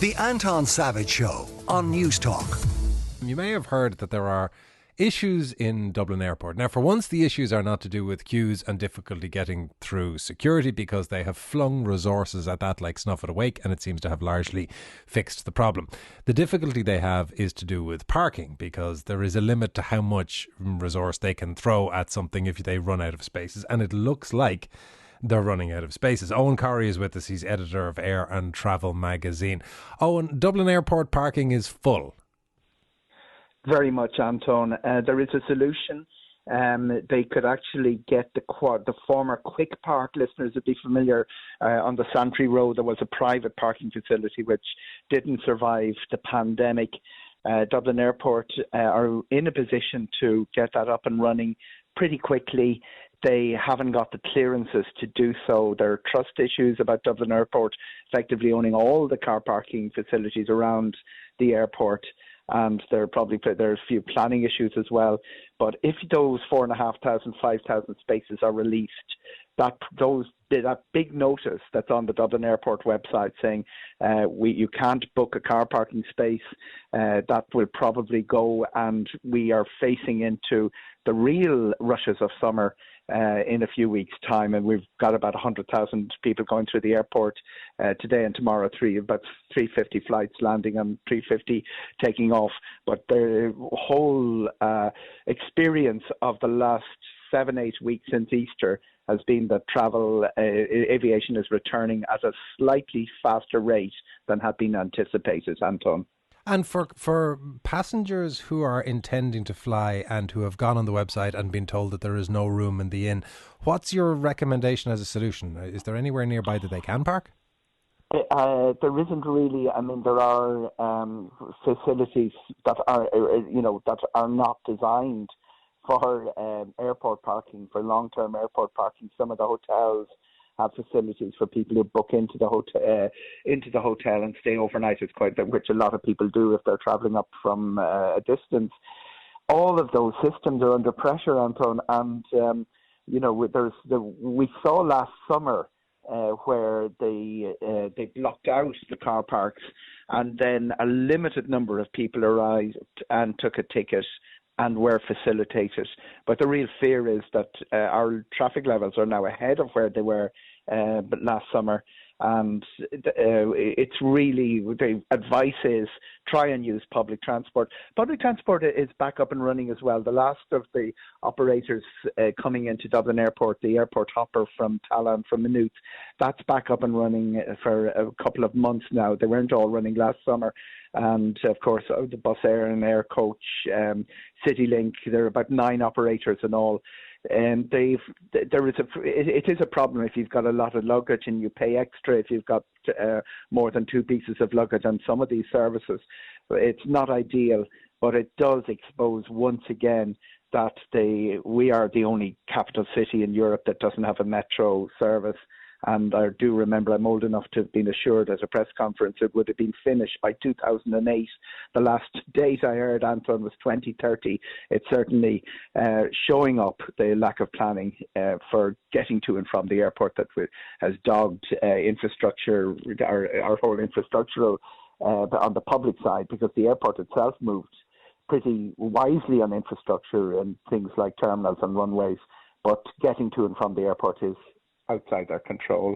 The Anton Savage Show on Newstalk. You may have heard that there are issues in Dublin Airport. Now, for once, the issues are not to do with queues and difficulty getting through security, because they have flung resources at that like snuff at a wake, and it seems to have largely fixed the problem. The difficulty they have is to do with parking, because there is a limit to how much resource they can throw at something if they run out of spaces, and it looks like they're running out of spaces. Eoghan Corry is with us. He's editor of Air and Travel magazine. Eoghan, Dublin Airport parking is full. Very much, Anton. There is a solution. They could actually get the former Quick Park. Listeners would be familiar. On the Santry Road, there was a private parking facility which didn't survive the pandemic. Dublin Airport are in a position to get that up and running pretty quickly. They haven't got the clearances to do so. There are trust issues about Dublin Airport effectively owning all the car parking facilities around the airport. And there are a few planning issues as well. But if those 4,500, 5,000 spaces are released, that big notice that's on the Dublin Airport website saying you can't book a car parking space, that will probably go, and we are facing into the real rushes of summer in a few weeks' time, and we've got about 100,000 people going through the airport today and tomorrow. About 350 flights landing and 350 taking off. But the whole experience of the last 7-8 weeks since Easter has been that aviation is returning at a slightly faster rate than had been anticipated, Anton. And for passengers who are intending to fly and who have gone on the website and been told that there is no room in the inn, what's your recommendation as a solution? Is there anywhere nearby that they can park? There isn't really. I mean, there are facilities that are not designed for airport parking, for long-term airport parking. Some of the hotels have facilities for people who book into the hotel and stay overnight, which a lot of people do if they're travelling up from a distance. All of those systems are under pressure, Anton, and we saw last summer where they blocked out the car parks, and then a limited number of people arrived and took a ticket and were facilitated. But the real fear is that our traffic levels are now ahead of where they were last summer. And it's really, the advice is try and use public transport. Public transport is back up and running as well. The last of the operators coming into Dublin Airport, the airport hopper from Tallaght, from Maynooth, that's back up and running for a couple of months now. They weren't all running last summer. And of course, the Bus Air and Air Coach, CityLink, there are about 9 operators in all. And it is a problem if you've got a lot of luggage and you pay extra if you've got more than 2 pieces of luggage on some of these services. It's not ideal, but it does expose once again that we are the only capital city in Europe that doesn't have a metro service. And I do remember, I'm old enough to have been assured at a press conference it would have been finished by 2008. The last date I heard, Anton, was 2030. It's certainly showing up the lack of planning for getting to and from the airport that has dogged infrastructure, our whole infrastructural on the public side, because the airport itself moved pretty wisely on infrastructure and things like terminals and runways. But getting to and from the airport is outside their control.